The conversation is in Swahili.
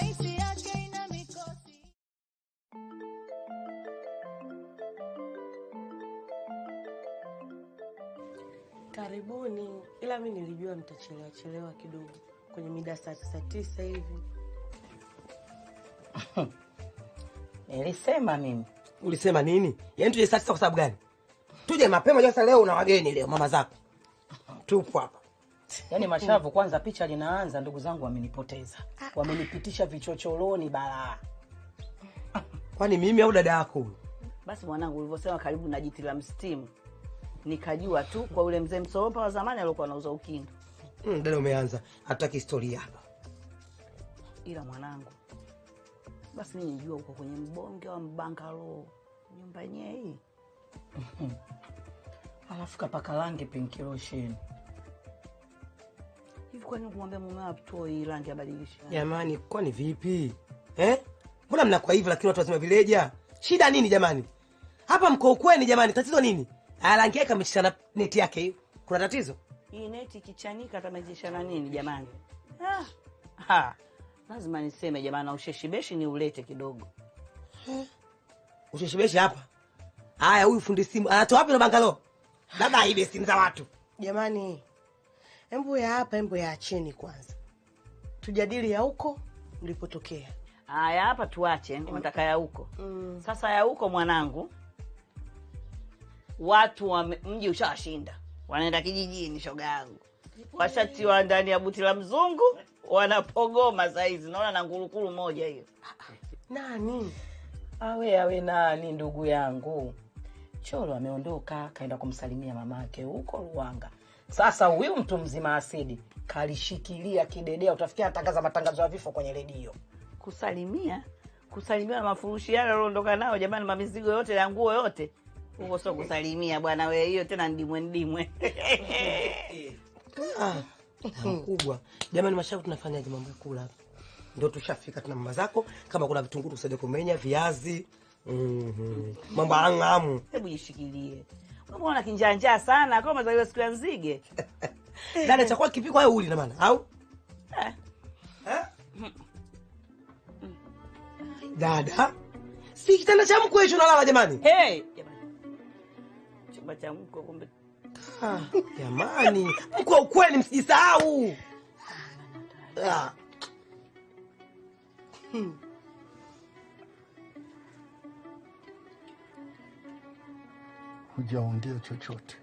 raisi yake ina mikosi. Karibuni, ila mimi nilijua mtachelewa kidogo kwenye mida saa 9 hivi. Nilisema mimi. Ulisema nini? Yaani tuje saa 9 kwa sababu gani? Tuje mapema sasa, leo una wageni leo mama zako. Tupo hapa. Yaani mashavu kwanza picha linaanza ndugu zangu wamenipoteza. Wamenipitisha vichocholoni balaa. Kwani mimi au dada yako? Basi mwanangu ulivyosema karibu na jiti la mstimu. Nikajua tu kwa ule mzee Msoropa wa zamani aliyokuwa anauza ukindu. Dada umeanza. Hataki historia hapa. Ila mwanangu. Basi mimi nijua uko kwenye mbonge wa mbangalo. Nyumba yenyewe hii. Alafu kapaka rangi pink lotion. Hivi kwa nini kumwambia mume wako atoe rangi abadilishe? Jamani, kwani vipi? Mbona mnakuwa hivi lakini watu wazima vileja? Shida nini jamani? Hapa mko ukweni jamani, tatizo nini? Rangi yake amechana neti yake hiyo. Kuna tatizo? Hii neti kichanika atamejeshana nini jamani? Lazima niseme jamani, usheshibeshi ni ulete kidogo. Usheshibeshi hapa? Haya, huyu fundi simu anatoa wapi na bangalo? Labda aibe simu za watu. Jamani, embu ya hapa, embu ya chini kwanza. Tujadili ya huko mlipotokea. Haya hapa tuache, unataka ya huko. Sasa ya huko mwanangu, watu wa mji ushashinda. Wanaenda kijijini shoga yangu. Washatiwa ndani ya buti la mzungu, wanapogoma saizi. Naona na ngurukuru moja hiyo. Nani? Awe nani ndugu yangu? Cholo ameondoka kaenda kumsalimia mamake huko Ruanga. Sasa huyu mtu mzima asidi kalishikilia kidedea, utafikia atangaza matangazo ya vifo kwenye redio. Kusalimia na mafurushi yale aliondoka nao jamani, mamizigo yote ya nguo yote. Huko sio kusalimia bwana wewe, hiyo tena ndimwe. Mkubwa. Jamani mashauri tunafanyaje mambo ya kula? Ndio tushafika tuna mama zako, kama kuna vitunguu tusaidie kumenya, viazi. Mambo angamu. Hebu jishikilie. Unaona kinjanja sana kama zaliwa siku ya nzige. Dada chakula kipikwa wewe uli na maana, au? Dada, si kitanda cha mkwe hicho nalala jamani. Hey, jamani. Chumba cha mkwe kumbe. Jamani, mkwe ukweli msijisahau. Hujaongea chochote.